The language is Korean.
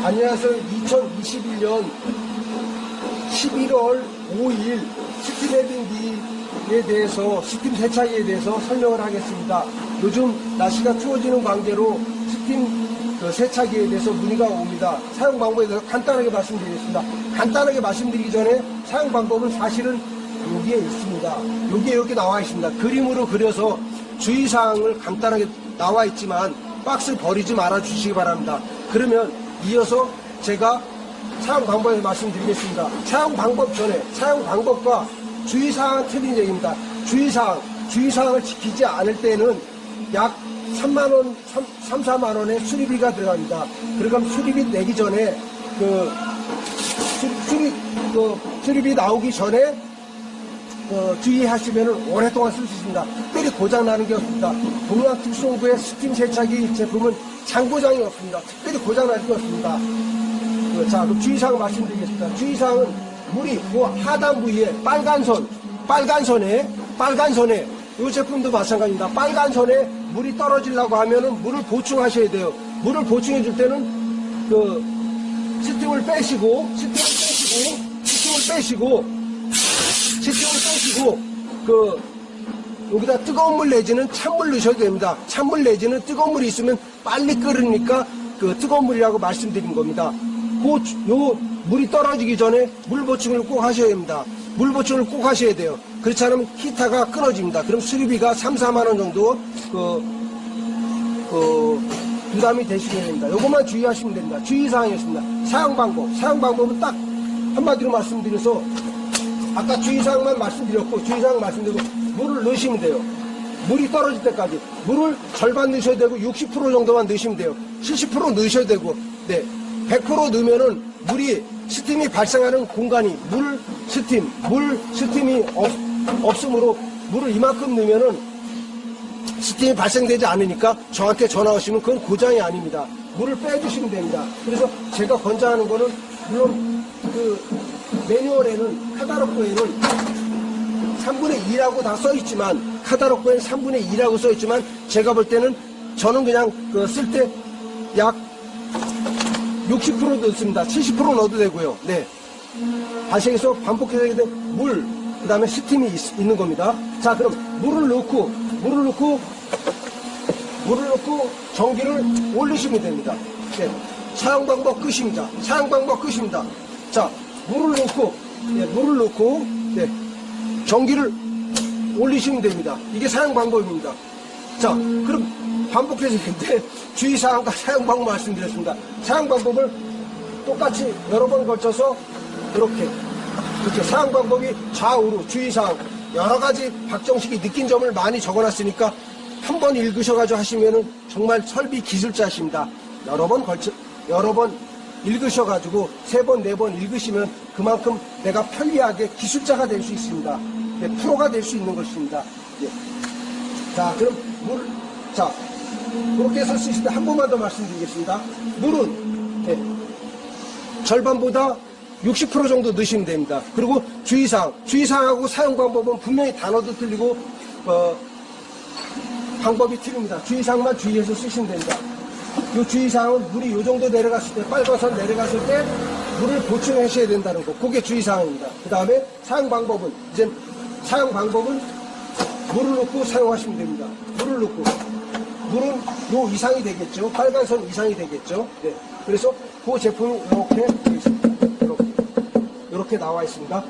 안녕하세요. 2021년 11월 5일 스팀 헤딩기에 대해서, 스팀 세차기에 대해서 설명을 하겠습니다. 요즘 날씨가 추워지는 관계로 스팀 세차기에 대해서 문의가 옵니다. 사용 방법에 대해서 간단하게 말씀드리겠습니다. 간단하게 말씀드리기 전에 사용 방법은 사실은 여기에 있습니다. 여기에 이렇게 나와 있습니다. 그림으로 그려서 주의사항을 간단하게 나와 있지만 박스 버리지 말아 주시기 바랍니다. 그러면 이어서 제가 사용 방법을 말씀드리겠습니다. 사용 방법 전에 사용 방법과 주의사항은 틀린 얘기입니다. 주의사항을 지키지 않을 때는 약 3만원, 3, 4만원의 수리비가 들어갑니다. 그러면 수리비 내기 전에 수리비 나오기 전에 주의하시면 오랫동안 쓸 수 있습니다. 특별히 고장나는 게 없습니다. 동양특수본부의 스팀 세차기 제품은 장고장이 없습니다. 특별히 고장날 게 없습니다. 자, 그럼 주의사항 말씀드리겠습니다. 주의사항은 물이 그 하단 부위에 빨간 선에 이 제품도 마찬가지입니다. 빨간 선에 물이 떨어지려고 하면은 물을 보충하셔야 돼요. 물을 보충해 줄 때는 스팀을 빼시고 여기다 뜨거운 물 내지는 찬물 넣으셔도 됩니다. 찬물 내지는 뜨거운 물이 있으면 빨리 끓으니까 뜨거운 물이라고 말씀드린 겁니다. 요 물이 떨어지기 전에 물 보충을 꼭 하셔야 됩니다. 물 보충을 꼭 하셔야 돼요. 그렇지 않으면 히터가 끊어집니다. 그럼 수리비가 3, 4만원 정도 부담이 되시게 됩니다. 요것만 주의하시면 됩니다. 주의사항이었습니다. 사용 방법은 딱 한마디로 말씀드려서 아까 주의사항만 말씀드렸고, 물을 넣으시면 돼요. 물이 떨어질 때까지. 물을 절반 넣으셔야 되고, 60% 정도만 넣으시면 돼요. 70% 넣으셔야 되고, 네. 100% 넣으면은 물이, 스팀이 발생하는 공간이, 물 스팀이 없으므로 물을 이만큼 넣으면은 스팀이 발생되지 않으니까 저한테 전화 오시면 그건 고장이 아닙니다. 물을 빼주시면 됩니다. 그래서 제가 권장하는 거는, 물론 매뉴얼에는, 카다로프에는 3분의 2라고 다 써있지만, 카다로프에는 3분의 2라고 써있지만, 제가 볼 때는 저는 그냥 쓸 때 약 60% 넣습니다. 70% 넣어도 되고요. 네. 다시 해서 반복해서 해야 돼. 물, 그 다음에 스팀이 있는 겁니다. 자, 그럼 물을 넣고 전기를 올리시면 됩니다. 네. 사용 방법 끝입니다. 자, 물을 넣고, 네. 전기를 올리시면 됩니다. 이게 사용 방법입니다. 자, 그럼 반복해서 했는데 주의사항과 사용 방법 말씀드렸습니다. 사용 방법을 똑같이 여러 번 걸쳐서 이렇게 사용 방법이 좌우로 주의사항 여러 가지 박정식이 느낀 점을 많이 적어놨으니까 한 번 읽으셔가지고 하시면은 정말 설비 기술자십니다. 여러 번 읽으셔가지고 3번, 4번 읽으시면 그만큼 내가 편리하게 기술자가 될 수 있습니다. 네, 프로가 될 수 있는 것입니다. 네. 자, 그럼 그렇게 해서 쓰실 때 한 번만 더 말씀드리겠습니다. 물은, 네, 절반보다 60% 정도 넣으시면 됩니다. 그리고 주의사항하고 사용 방법은 분명히 단어도 틀리고, 방법이 틀립니다. 주의사항만 주의해서 쓰시면 됩니다. 이 주의사항은 물이 이 정도 내려갔을 때, 빨간 선 내려갔을 때 물을 보충하셔야 된다는 거. 그게 주의사항입니다. 그 다음에 사용 방법은 물을 넣고 사용하시면 됩니다. 물은 요 이상이 되겠죠. 빨간 선 이상이 되겠죠. 네. 그래서 그 제품이 이렇게 나와 있습니다.